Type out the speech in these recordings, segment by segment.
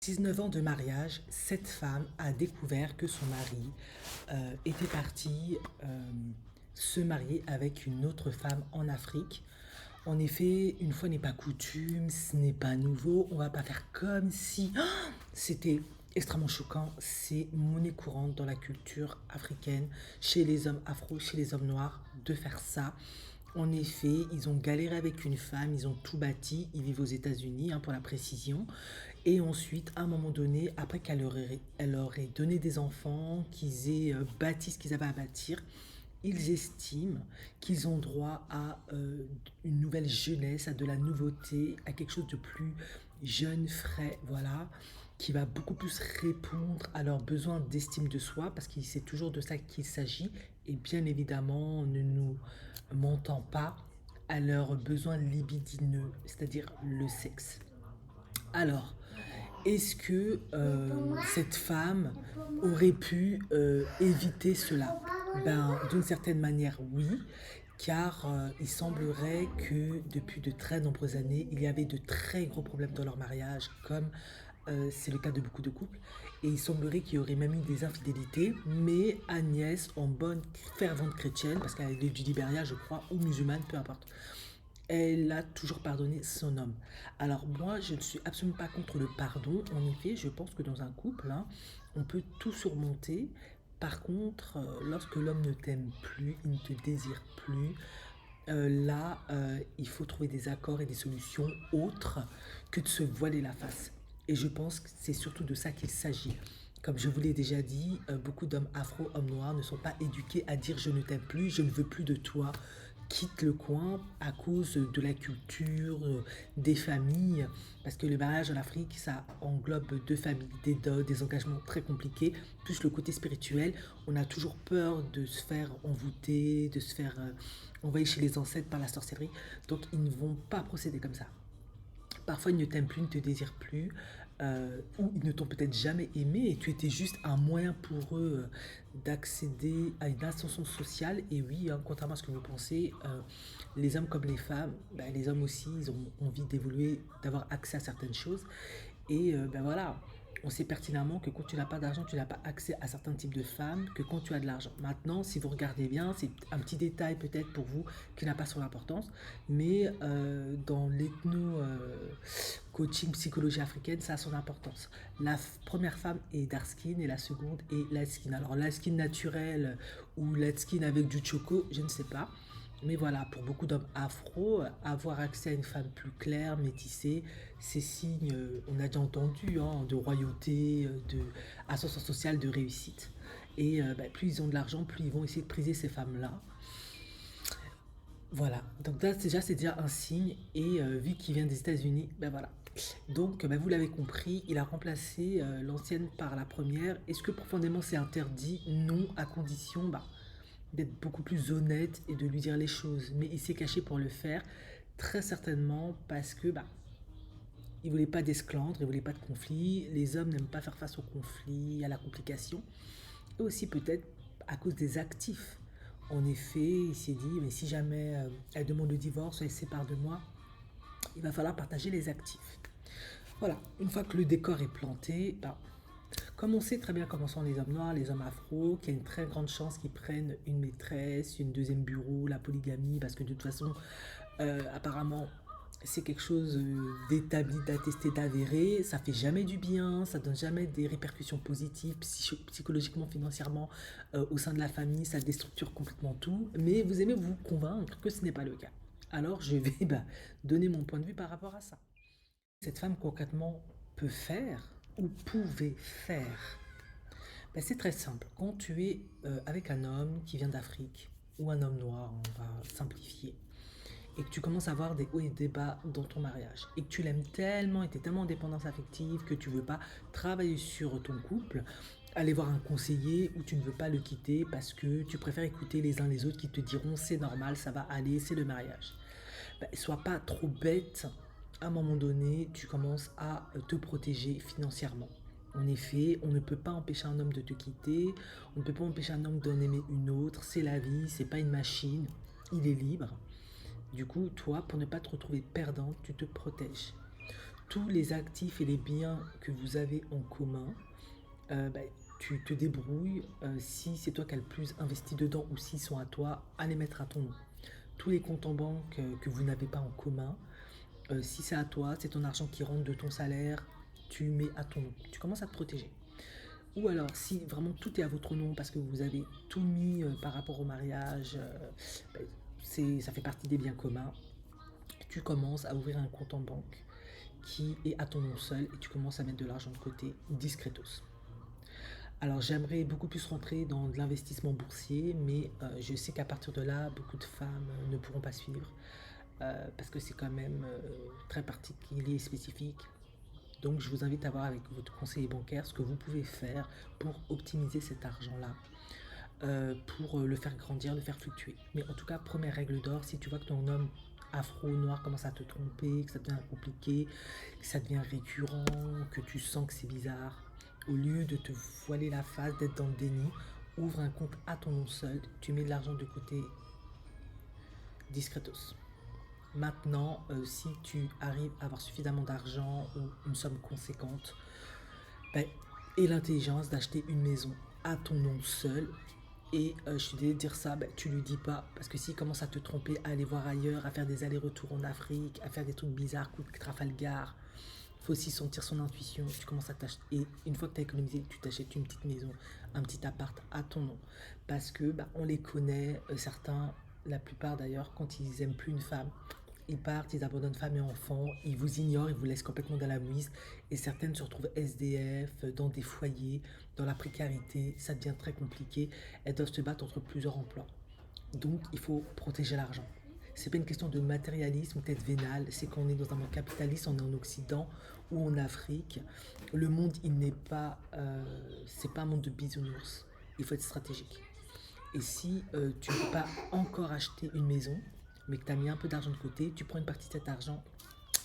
19 ans de mariage, cette femme a découvert que son mari était parti se marier avec une autre femme en Afrique. En effet, une fois n'est pas coutume, ce n'est pas nouveau, on va pas faire comme si c'était extrêmement choquant, c'est monnaie courante dans la culture africaine, chez les hommes afro, chez les hommes noirs, de faire ça. En effet, ils ont galéré avec une femme, ils ont tout bâti, ils vivent aux États-Unis, pour la précision. Et ensuite, à un moment donné, après elle leur ait donné des enfants, qu'ils aient bâti ce qu'ils avaient à bâtir, ils estiment qu'ils ont droit à une nouvelle jeunesse, à de la nouveauté, à quelque chose de plus jeune, frais, voilà, qui va beaucoup plus répondre à leurs besoins d'estime de soi, parce que c'est toujours de ça qu'il s'agit, et bien évidemment, on ne nous mentant pas à leurs besoins libidineux, c'est-à-dire le sexe. Alors, est-ce que cette femme aurait pu éviter cela? Ben, d'une certaine manière, oui, car il semblerait que depuis de très nombreuses années, il y avait de très gros problèmes dans leur mariage, comme c'est le cas de beaucoup de couples. Et il semblerait qu'il y aurait même eu des infidélités, mais Agnès, en bonne fervente chrétienne, parce qu'elle est du Libéria, je crois, ou musulmane, peu importe, elle a toujours pardonné son homme. Alors moi, je ne suis absolument pas contre le pardon. En effet, je pense que dans un couple, on peut tout surmonter. Par contre, lorsque l'homme ne t'aime plus, il ne te désire plus, là, il faut trouver des accords et des solutions autres que de se voiler la face. Et je pense que c'est surtout de ça qu'il s'agit. Comme je vous l'ai déjà dit, beaucoup d'hommes afro, hommes noirs ne sont pas éduqués à dire je ne t'aime plus, je ne veux plus de toi, quitte le coin à cause de la culture, des familles, parce que le mariage en Afrique, ça englobe deux familles, des dots, des engagements très compliqués, plus le côté spirituel. On a toujours peur de se faire envoûter, de se faire envoyer chez les ancêtres par la sorcellerie, donc ils ne vont pas procéder comme ça. Parfois, ils ne t'aiment plus, ils ne te désirent plus, ou ils ne t'ont peut-être jamais aimé et tu étais juste un moyen pour eux d'accéder à une ascension sociale. Et oui, contrairement à ce que vous pensez, les hommes comme les femmes, ben, les hommes aussi, ils ont envie d'évoluer, d'avoir accès à certaines choses. Et ben voilà, on sait pertinemment que quand tu n'as pas d'argent, tu n'as pas accès à certains types de femmes que quand tu as de l'argent. Maintenant, si vous regardez bien, c'est un petit détail peut-être pour vous qui n'a pas son importance, mais dans l'ethno-coaching psychologie africaine, ça a son importance. Première femme est dark skin et la seconde est light skin. Alors, light skin naturel ou light skin avec du choco, je ne sais pas. Mais voilà, pour beaucoup d'hommes afro, avoir accès à une femme plus claire, métissée, c'est signe, on a déjà entendu, de royauté, de ascension sociale, de réussite. Et bah, plus ils ont de l'argent, plus ils vont essayer de priser ces femmes-là. Voilà, donc là, déjà, c'est déjà un signe. Et vu qu'il vient des États-Unis, ben voilà. Donc, ben, vous l'avez compris, il a remplacé l'ancienne par la première. Est-ce que profondément c'est interdit? Non, à condition d'être beaucoup plus honnête et de lui dire les choses. Mais il s'est caché pour le faire, très certainement parce que il voulait pas d'esclandre, il voulait pas de conflit. Les hommes n'aiment pas faire face au conflit, à la complication. Et aussi peut-être à cause des actifs. En effet, il s'est dit, mais si jamais elle demande le divorce, elle se sépare de moi, il va falloir partager les actifs. Voilà, une fois que le décor est planté, comme on sait très bien comment sont les hommes noirs, les hommes afro, qu'il y a une très grande chance qu'ils prennent une maîtresse, une deuxième bureau, la polygamie, parce que de toute façon, apparemment, c'est quelque chose d'établi, d'attesté, d'avéré. Ça fait jamais du bien, ça donne jamais des répercussions positives psychologiquement, financièrement au sein de la famille. Ça déstructure complètement tout. Mais vous aimez vous convaincre que ce n'est pas le cas. Alors je vais donner mon point de vue par rapport à ça. Cette femme concrètement peut faire ou pouvait faire. Ben, c'est très simple. Quand tu es avec un homme qui vient d'Afrique ou un homme noir, on va simplifier, et que tu commences à avoir des hauts et des bas dans ton mariage, et que tu l'aimes tellement et tu es tellement en dépendance affective que tu ne veux pas travailler sur ton couple, aller voir un conseiller ou tu ne veux pas le quitter parce que tu préfères écouter les uns les autres qui te diront c'est normal, ça va aller, c'est le mariage. Ben, sois pas trop bête, à un moment donné, tu commences à te protéger financièrement. En effet, on ne peut pas empêcher un homme de te quitter, on ne peut pas empêcher un homme d'en aimer une autre, c'est la vie, c'est pas une machine, il est libre. Du coup, toi, pour ne pas te retrouver perdante, tu te protèges. tous les actifs et les biens que vous avez en commun, bah, tu te débrouilles si c'est toi qui as le plus investi dedans ou s'ils sont à toi, à les mettre à ton nom. Tous les comptes en banque que vous n'avez pas en commun, si c'est à toi, c'est ton argent qui rentre de ton salaire, tu mets à ton nom. Tu commences à te protéger. Ou alors, si vraiment tout est à votre nom parce que vous avez tout mis par rapport au mariage, ben, ça fait partie des biens communs, tu commences à ouvrir un compte en banque qui est à ton nom seul et tu commences à mettre de l'argent de côté discretos. Alors j'aimerais beaucoup plus rentrer dans de l'investissement boursier, mais je sais qu'à partir de là, beaucoup de femmes ne pourront pas suivre parce que c'est quand même très particulier et spécifique. Donc je vous invite à voir avec votre conseiller bancaire ce que vous pouvez faire pour optimiser cet argent-là, pour le faire grandir, le faire fluctuer. Mais en tout cas, première règle d'or, si tu vois que ton homme afro-noir commence à te tromper, que ça devient compliqué, que ça devient récurrent, que tu sens que c'est bizarre, au lieu de te voiler la face, d'être dans le déni, ouvre un compte à ton nom seul, tu mets de l'argent de côté discretos. Maintenant, si tu arrives à avoir suffisamment d'argent ou une somme conséquente, ben, et l'intelligence d'acheter une maison à ton nom seul, et je suis désolée de dire ça, ben, tu lui dis pas, parce que s'il commence à te tromper, à aller voir ailleurs, à faire des allers-retours en Afrique, à faire des trucs bizarres, coups de Trafalgar, faut aussi sentir son intuition. Tu commences à t'acheter, et une fois que tu as économisé, tu t'achètes une petite maison, un petit appart à ton nom. Parce que ben, on les connaît, certains, la plupart d'ailleurs, quand ils aiment plus une femme, ils partent, ils abandonnent femme et enfants, ils vous ignorent, ils vous laissent complètement dans la mouise. Et certaines se retrouvent SDF, dans des foyers, dans la précarité. Ça devient très compliqué. Elles doivent se battre entre plusieurs emplois. Donc, il faut protéger l'argent. C'est pas une question de matérialisme ou peut-être vénal, c'est qu'on est dans un monde capitaliste, on est en Occident ou en Afrique. Le monde, il n'est pas, c'est pas un monde de bisounours. Il faut être stratégique. Et si tu ne peux pas encore acheter une maison, mais que tu as mis un peu d'argent de côté, tu prends une partie de cet argent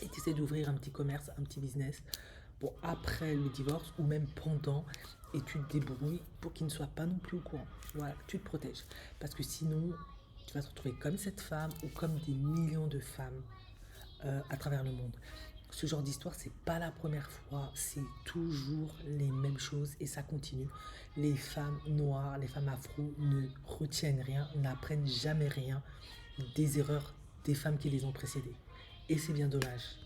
et tu essaies d'ouvrir un petit commerce, un petit business, pour après le divorce ou même pendant, et tu te débrouilles pour qu'il ne soit pas non plus au courant. Voilà, tu te protèges. Parce que sinon, tu vas te retrouver comme cette femme ou comme des millions de femmes à travers le monde. Ce genre d'histoire, c'est pas la première fois, c'est toujours les mêmes choses et ça continue. Les femmes noires, les femmes afro ne retiennent rien, n'apprennent jamais rien des erreurs des femmes qui les ont précédées. Et c'est bien dommage.